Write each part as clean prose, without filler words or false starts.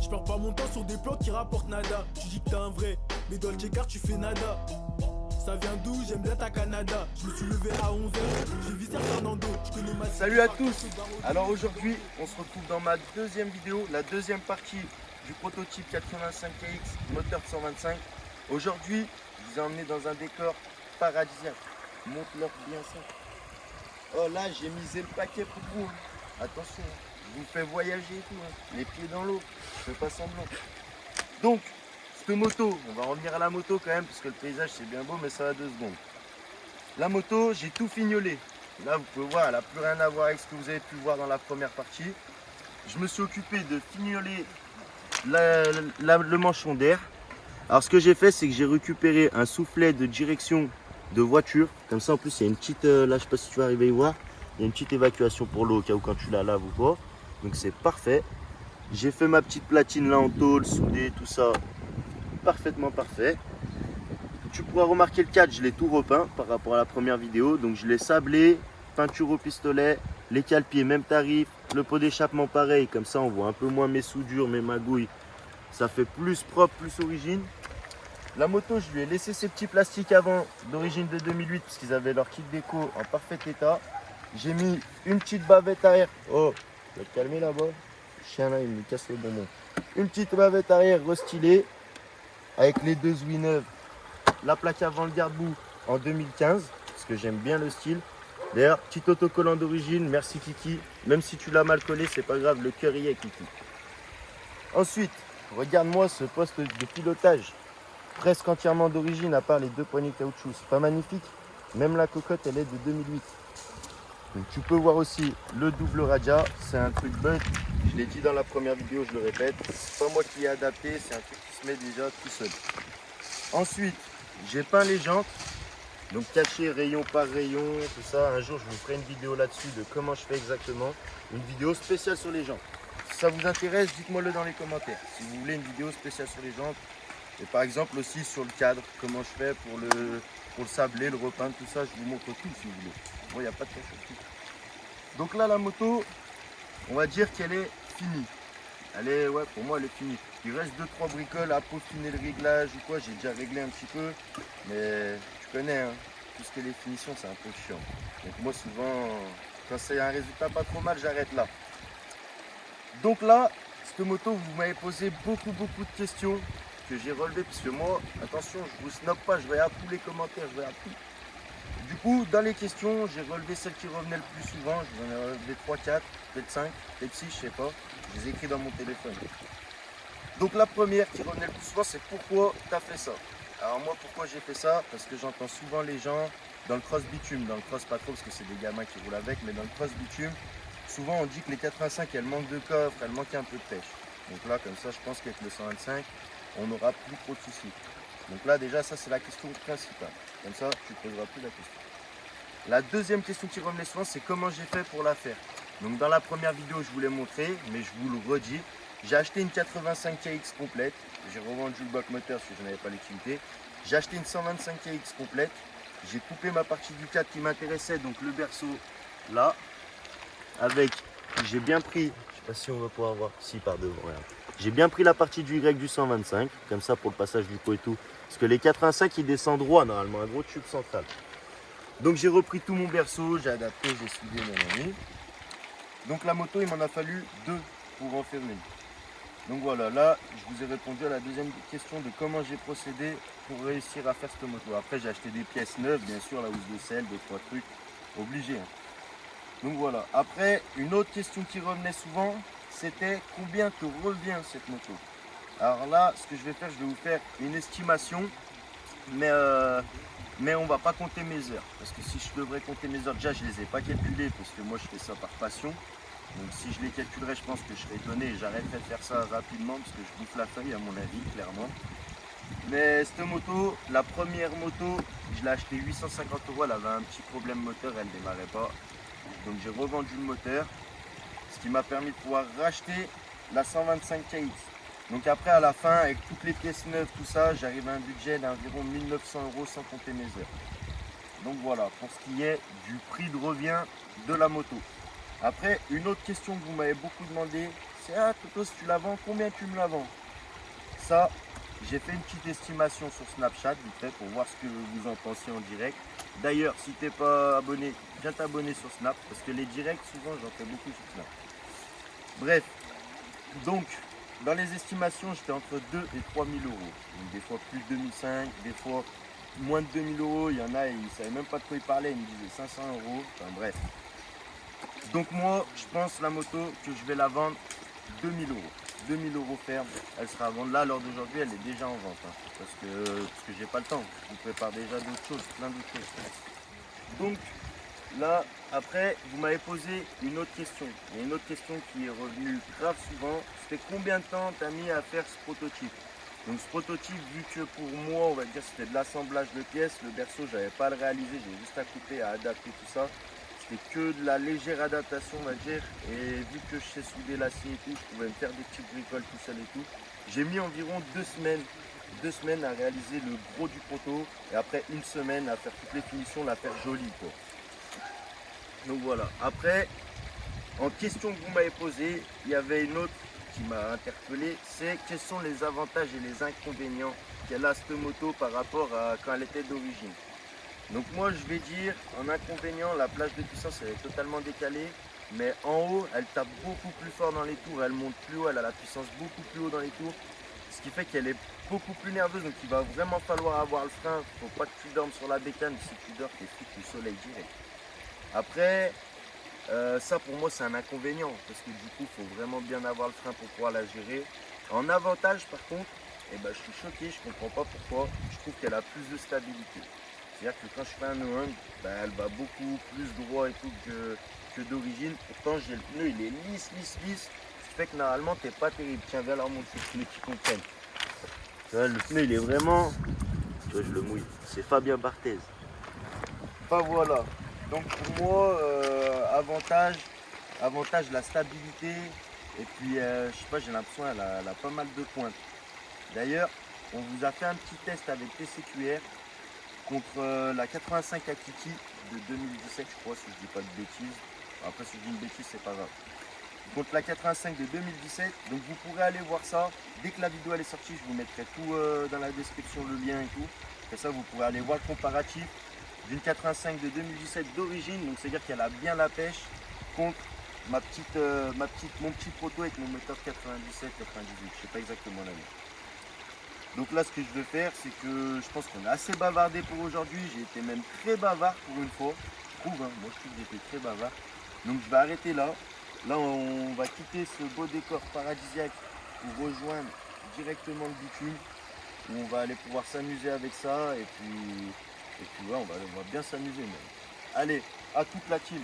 Je perds pas mon temps sur des plans qui rapportent nada. Tu dis que t'es un vrai, mais dans le J-Car tu fais nada. Ça vient d'où? J'aime bien ta Canada. Je me suis levé à 11h, j'ai visé Fernando. Salut à tous. Alors aujourd'hui, on se retrouve dans ma deuxième vidéo, la deuxième partie du prototype 85KX moteur de 125. Aujourd'hui, je vous ai emmené dans un décor paradisiaque. Montre-leur bien ça. Oh là, j'ai misé le paquet pour vous. Attention, je vous fais voyager et tout, les pieds dans l'eau. Je fais pas semblant. Donc, cette moto, on va revenir à la moto quand même, parce que le paysage c'est bien beau, mais ça va 2 secondes. La moto, j'ai tout fignolé. Là, vous pouvez voir, elle n'a plus rien à voir avec ce que vous avez pu voir dans la première partie. Je me suis occupé de fignoler le manchon d'air. Alors, ce que j'ai fait, c'est que j'ai récupéré un soufflet de direction de voiture. Comme ça, en plus, il y a une petite, là, je sais pas si tu vas arriver à y voir, il y a une petite évacuation pour l'eau au cas où quand tu la laves ou quoi. Donc, c'est parfait. J'ai fait ma petite platine là en tôle, soudée, tout ça. Parfaitement parfait. Tu pourras remarquer le cadre, je l'ai tout repeint par rapport à la première vidéo. Donc je l'ai sablé, peinture au pistolet, les cale-pieds même tarif, le pot d'échappement pareil, comme ça on voit un peu moins mes soudures, mes magouilles. Ça fait plus propre, plus origine. La moto, je lui ai laissé ces petits plastiques avant d'origine de 2008 parce qu'ils avaient leur kit déco en parfait état. J'ai mis une petite bavette arrière. Oh, tu vas te calmer là-bas. Le chien là, il me casse le bonbon. Une petite bavette arrière restylée avec les deux ouïes neuves. La plaque avant le garde-boue en 2015, parce que j'aime bien le style. D'ailleurs, petit autocollant d'origine, merci Kiki. Même si tu l'as mal collé, c'est pas grave, le cœur y est Kiki. Ensuite, regarde-moi ce poste de pilotage, presque entièrement d'origine, à part les 2 poignées caoutchouc. C'est pas magnifique? Même la cocotte, elle est de 2008. Donc, tu peux voir aussi le double radia, c'est un truc bug. Je l'ai dit dans la première vidéo, je le répète. C'est pas moi qui ai adapté, c'est un truc qui se met déjà tout seul. Ensuite, j'ai peint les jantes, donc caché rayon par rayon, tout ça. Un jour, je vous ferai une vidéo là-dessus de comment je fais exactement. Une vidéo spéciale sur les jantes. Si ça vous intéresse, dites-moi-le dans les commentaires. Si vous voulez une vidéo spéciale sur les jantes, et par exemple aussi sur le cadre, comment je fais pour le sabler, le repeindre, tout ça, je vous montre tout si vous voulez. Bon, il n'y a pas de question. Donc là, la moto, on va dire qu'elle est finie. Elle est, ouais, pour moi, elle est finie. Il reste 2-3 bricoles à peaufiner le réglage ou quoi. J'ai déjà réglé un petit peu. Mais tu connais, hein, tout ce qui est les finitions, c'est un peu chiant. Donc moi, souvent, quand c'est un résultat pas trop mal, j'arrête là. Donc là, cette moto, vous m'avez posé beaucoup de questions que j'ai relevées. Parce que moi, attention, je vous snob pas, je regarde tous les commentaires, je regarde tout. Du coup, dans les questions, j'ai relevé celles qui revenaient le plus souvent. Je vous en ai relevé 3, 4, peut-être 5, peut-être 6, je sais pas. Je les ai écrits dans mon téléphone. Donc la première qui revenait le plus souvent, c'est pourquoi tu as fait ça. Alors moi, pourquoi j'ai fait ça? Parce que j'entends souvent les gens dans le cross bitume, dans le cross pas trop parce que c'est des gamins qui roulent avec, mais dans le cross bitume, souvent on dit que les 85, elles manquent de coffre, elles manquent un peu de pêche. Donc là, comme ça, je pense qu'avec le 125, on n'aura plus trop de soucis. Donc là, déjà, ça c'est la question principale. Comme ça, tu ne poseras plus la question. La deuxième question qui revenait souvent, c'est comment j'ai fait pour la faire. Donc dans la première vidéo, je vous l'ai montré, mais je vous le redis. J'ai acheté une 85KX complète. J'ai revendu le bloc moteur parce que je n'avais pas l'utilité. J'ai acheté une 125KX complète. J'ai coupé ma partie du cadre qui m'intéressait, donc le berceau là. Avec, j'ai bien pris, je sais pas si on va pouvoir voir, si par devant, regarde. J'ai bien pris la partie du Y du 125, comme ça pour le passage du pot et tout. Parce que les 85, ils descendent droit normalement, un gros tube central. Donc j'ai repris tout mon berceau, j'ai adapté, j'ai soudé mon ami. Donc la moto, il m'en a fallu 2 pour enfermer. Donc voilà, là, je vous ai répondu à la deuxième question de comment j'ai procédé pour réussir à faire cette moto. Après, j'ai acheté des pièces neuves, bien sûr, la housse de selle, 2-3 trucs, obligé. Hein. Donc voilà. Après, une autre question qui revenait souvent, c'était combien te revient cette moto? Alors là, ce que je vais faire, je vais vous faire une estimation, mais on va pas compter mes heures. Parce que si je devrais compter mes heures, déjà, je les ai pas calculées, parce que moi, je fais ça par passion. Donc si je les calculerais, je pense que je serais étonné et j'arrêterais de faire ça rapidement parce que je bouffe la feuille à mon avis, clairement. Mais cette moto, la première moto, je l'ai achetée 850 €, elle avait un petit problème moteur, elle ne démarrait pas. Donc j'ai revendu le moteur, ce qui m'a permis de pouvoir racheter la 125KX. Donc après à la fin, avec toutes les pièces neuves, tout ça, j'arrive à un budget d'environ 1900 € sans compter mes heures. Donc voilà, pour ce qui est du prix de revient de la moto. Après, une autre question que vous m'avez beaucoup demandé, C'est ah Toto, si tu la vends, combien tu me la vends? Ça, j'ai fait une petite estimation sur Snapchat vite fait pour voir ce que vous en pensez en direct. D'ailleurs, si t'es pas abonné, viens t'abonner sur Snap parce que les directs, souvent, j'en fais beaucoup sur Snap. Bref, donc, dans les estimations, j'étais entre 2 et 3 000 euros. Donc, des fois plus de 2005, des fois moins de 2 000 euros. Il y en a, ils ne savaient même pas de quoi ils parlaient, ils me disaient 500 euros. Enfin bref. Donc moi, je pense la moto que je vais la vendre 2 000 euros. 2 000 euros ferme, elle sera à vendre. Là, à l'heure d'aujourd'hui, elle est déjà en vente. Hein, parce que j'ai pas le temps. Je prépare déjà d'autres choses, plein d'autres choses. Donc, là, après, vous m'avez posé une autre question. Il y a une autre question qui est revenue grave souvent. C'était combien de temps tu as mis à faire ce prototype? Donc ce prototype, vu que pour moi, on va dire, c'était de l'assemblage de pièces, le berceau, j'avais pas à le réaliser, j'ai juste à couper, à adapter tout ça. C'était que de la légère adaptation, on va dire. Et vu que je sais souder l'acier et tout, je pouvais me faire des petites bricoles tout seul et tout. J'ai mis environ 2 semaines. 2 semaines à réaliser le gros du proto. Et après 1 semaine à faire toutes les finitions, la faire jolie, quoi. Donc voilà. Après, en question que vous m'avez posée, il y avait une autre qui m'a interpellé, c'est quels sont les avantages et les inconvénients qu'elle a cette moto par rapport à quand elle était d'origine. Donc moi je vais dire, en inconvénient, la plage de puissance elle est totalement décalée, mais en haut elle tape beaucoup plus fort dans les tours, elle monte plus haut, elle a la puissance beaucoup plus haut dans les tours, ce qui fait qu'elle est beaucoup plus nerveuse, donc il va vraiment falloir avoir le frein, faut pas que tu dormes sur la bécane, si tu dors t'es foutu du soleil direct. Après, ça pour moi c'est un inconvénient parce que du coup il faut vraiment bien avoir le frein pour pouvoir la gérer. En avantage par contre, eh ben, je suis choqué, je comprends pas pourquoi, je trouve qu'elle a plus de stabilité. C'est-à-dire que quand je fais un no-hang, ben, elle va beaucoup plus droit et tout que d'origine. Pourtant j'ai le pneu, il est lisse, ce qui fait que normalement t'es pas terrible. Tiens, viens leur montrer le pneu qui comprennent. Tu vois, le pneu il est vraiment, tu vois je le mouille, c'est Fabien Barthez. Enfin voilà. Donc pour moi, avantage la stabilité et puis je sais pas, j'ai l'impression qu'elle a pas mal de pointes. D'ailleurs, on vous a fait un petit test avec TCQR contre la 85 Akiki de 2017, je crois, si je dis pas de bêtises. Après, si je dis une bêtise, c'est pas grave. Contre la 85 de 2017, donc vous pourrez aller voir ça. Dès que la vidéo elle est sortie, je vous mettrai tout dans la description, le lien et tout. Et ça, vous pourrez aller voir le comparatif d'une 85 de 2017 d'origine, donc c'est-à-dire qu'elle a bien la pêche, contre mon petit proto avec mon moteur 97-98, je sais pas exactement l'année. Donc là ce que je vais faire, c'est que je pense qu'on a assez bavardé pour aujourd'hui, j'ai été même très bavard pour une fois, je trouve, hein, moi je trouve que j'étais très bavard. Donc je vais arrêter là, on va quitter ce beau décor paradisiaque pour rejoindre directement le bitume, où on va aller pouvoir s'amuser avec ça, et puis ouais, on va bien s'amuser même. Allez, à toute la team.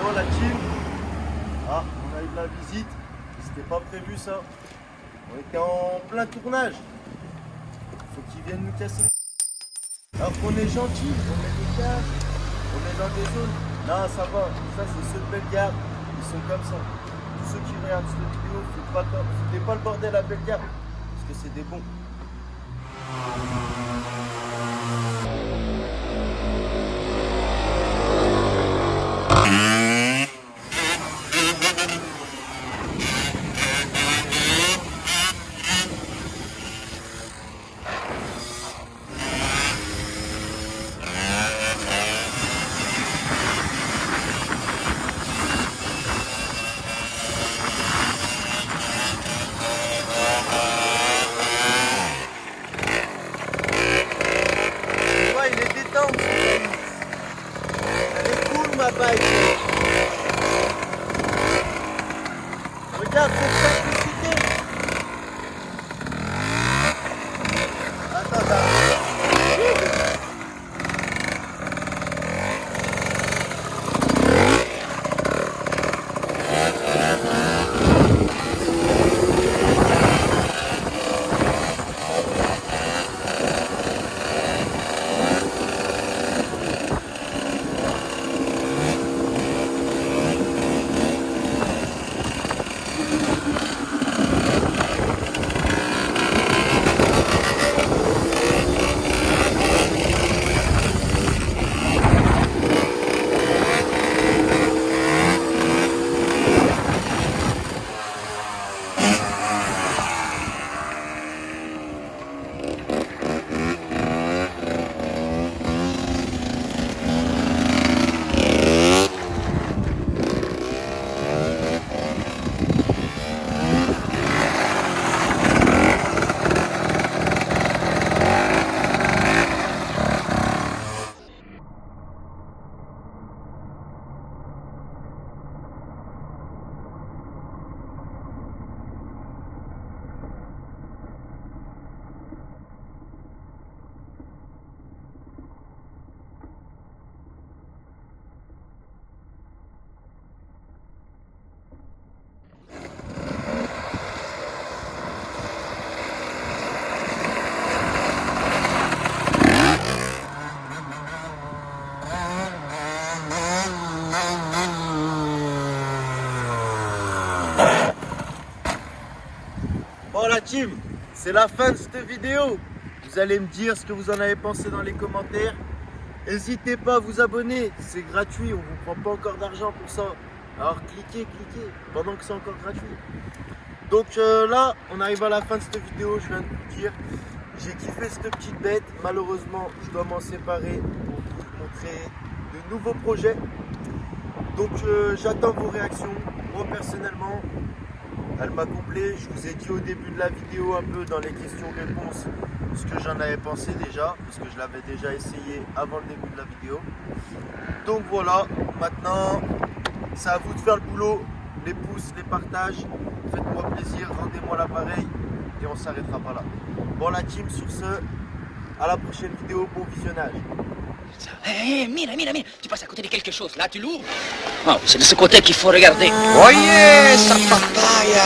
Bon la team, on a eu de la visite, c'était pas prévu ça. On était en plein tournage. Faut qu'ils viennent nous casser les... Alors qu'on est gentil, on met des cages, on est dans des zones. Non ça va, ça c'est ceux de Bellegarde, ils sont comme ça. Tous ceux qui regardent cette vidéo, foutez pas le bordel à Bellegarde, parce que c'est des bons. Ma bike. Regarde cette simplicité. Attends. Bon la team, c'est la fin de cette vidéo. Vous allez me dire ce que vous en avez pensé dans les commentaires. N'hésitez pas à vous abonner, c'est gratuit, on ne vous prend pas encore d'argent pour ça. Alors cliquez, pendant que c'est encore gratuit. Donc là, on arrive à la fin de cette vidéo, je viens de vous dire. J'ai kiffé cette petite bête, malheureusement je dois m'en séparer pour vous montrer de nouveaux projets. Donc j'attends vos réactions. Moi personnellement, elle m'a comblé. Je vous ai dit au début de la vidéo un peu dans les questions-réponses ce que j'en avais pensé déjà, parce que je l'avais déjà essayé avant le début de la vidéo. Donc voilà, maintenant c'est à vous de faire le boulot, les pouces, les partages, faites-moi plaisir, rendez-moi l'appareil et on s'arrêtera pas là. Bon la team, sur ce, à la prochaine vidéo, bon visionnage. Mira, tu passes à côté de quelque chose, là tu l'ouvres. Oh, c'est de ce côté qu'il faut regarder. Oye, esa papaya.